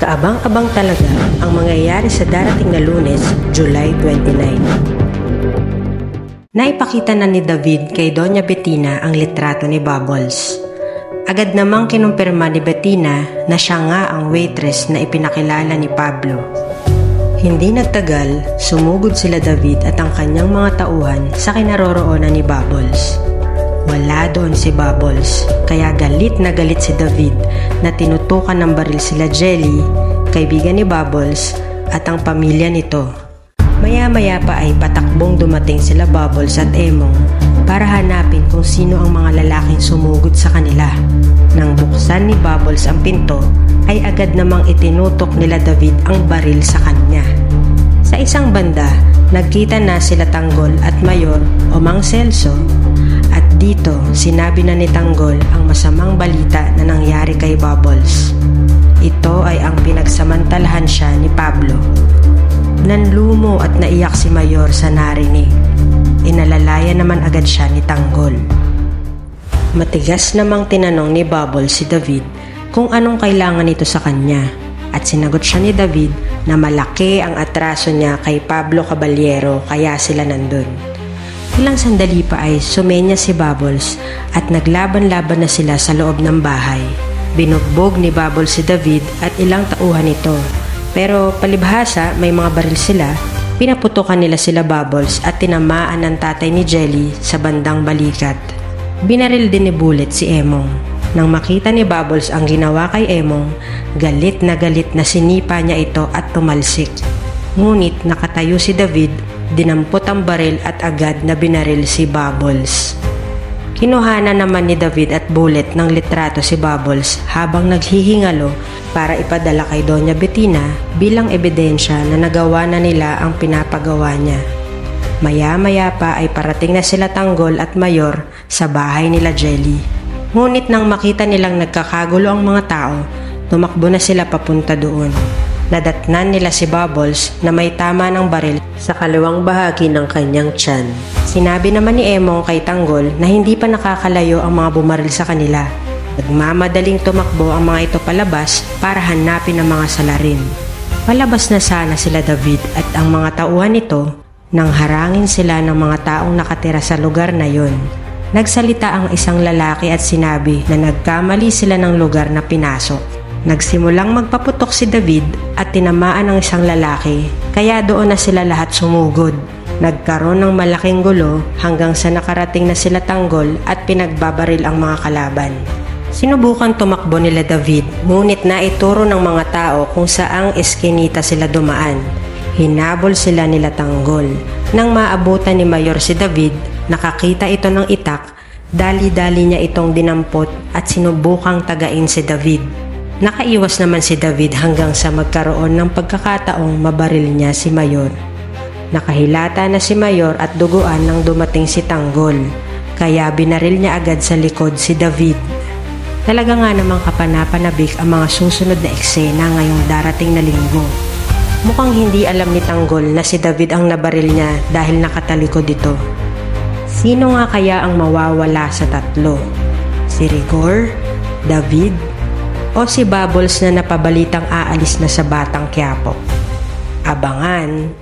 Kaabang-abang talaga ang mangyayari sa darating na Lunes, July 29. Naipakita na ni David kay Doña Bettina ang litrato ni Bubbles. Agad namang kinumpirma ni Bettina na siya nga ang waitress na ipinakilala ni Pablo. Hindi nagtagal, sumugod sila David at ang kanyang mga tauhan sa kinaroroonan ni Bubbles. Wala doon si Bubbles, kaya galit na galit si David na tinutukan ng baril sila Jelly, kaibigan ni Bubbles, at ang pamilya nito. Maya-maya pa ay patakbong dumating sila Bubbles at Emong para hanapin kung sino ang mga lalaking sumugod sa kanila. Nang buksan ni Bubbles ang pinto, ay agad namang itinutok nila David ang baril sa kanya. Sa isang banda, nagkita na sila Tanggol at Mayor o Mang Celso. At dito, sinabi na ni Tanggol ang masamang balita na nangyari kay Bubbles. Ito ay ang pinagsamantalahan siya ni Pablo. Nanlumo at naiyak si Mayor sa narinig. Inalalaya naman agad siya ni Tanggol. Matigas namang tinanong ni Bubbles si David kung anong kailangan nito sa kanya. At sinagot siya ni David na malaki ang atraso niya kay Pablo Caballero kaya sila nandun. Ilang sandali pa ay sumenya si Bubbles at naglaban-laban na sila sa loob ng bahay. Binugbog ni Bubbles si David at ilang tauhan nito. Pero palibhasa may mga baril sila, pinaputukan nila sila Bubbles at tinamaan ng tatay ni Jelly sa bandang balikat. Binaril din ni Bullet si Emong. Nang makita ni Bubbles ang ginawa kay Emong, galit na sinipa niya ito at tumalsik. Ngunit nakatayo si David, dinampot ang baril at agad na binaril si Bubbles. Kinuhanan naman ni David at Bullet ng litrato si Bubbles habang naghihingalo para ipadala kay Doña Bettina bilang ebidensya na nagawa na nila ang pinapagawa niya. Maya-maya pa ay parating na sila Tanggol at Mayor sa bahay nila Jelly. Ngunit nang makita nilang nagkakagulo ang mga tao, tumakbo na sila papunta doon. Nadatnan nila si Bubbles na may tama ng baril sa kaliwang bahagi ng kanyang tiyan. Sinabi naman ni Emong kay Tanggol na hindi pa nakakalayo ang mga bumaril sa kanila. Nagmamadaling tumakbo ang mga ito palabas para hanapin ang mga salarin. Palabas na sana sila David at ang mga tauhan nito nang harangin sila ng mga taong nakatira sa lugar na yon. Nagsalita ang isang lalaki at sinabi na nagkamali sila ng lugar na pinasok. Nagsimulang magpaputok si David at tinamaan ang isang lalaki, kaya doon na sila lahat sumugod. Nagkaroon ng malaking gulo hanggang sa nakarating na sila Tanggol at pinagbabaril ang mga kalaban. Sinubukan tumakbo nila David, ngunit naituro ng mga tao kung saang eskinita sila dumaan. Hinabol sila nila Tanggol. Nang maabutan ni Mayor si David, nakakita ito ng itak, dali-dali niya itong dinampot at sinubukang tagain si David. Nakaiwas naman si David hanggang sa magkaroon ng pagkakataong mabaril niya si Mayor. Nakahilata na si Mayor at duguan nang dumating si Tanggol, kaya binaril niya agad sa likod si David. Talaga nga namang kapanapanabik ang mga susunod na eksena ngayong darating na linggo. Mukhang hindi alam ni Tanggol na si David ang nabaril niya dahil nakatalikod ito. Sino nga kaya ang mawawala sa tatlo? Si Rigor, David, o si Bubbles na napabalitang aalis na sa Batang Quiapo? Abangan!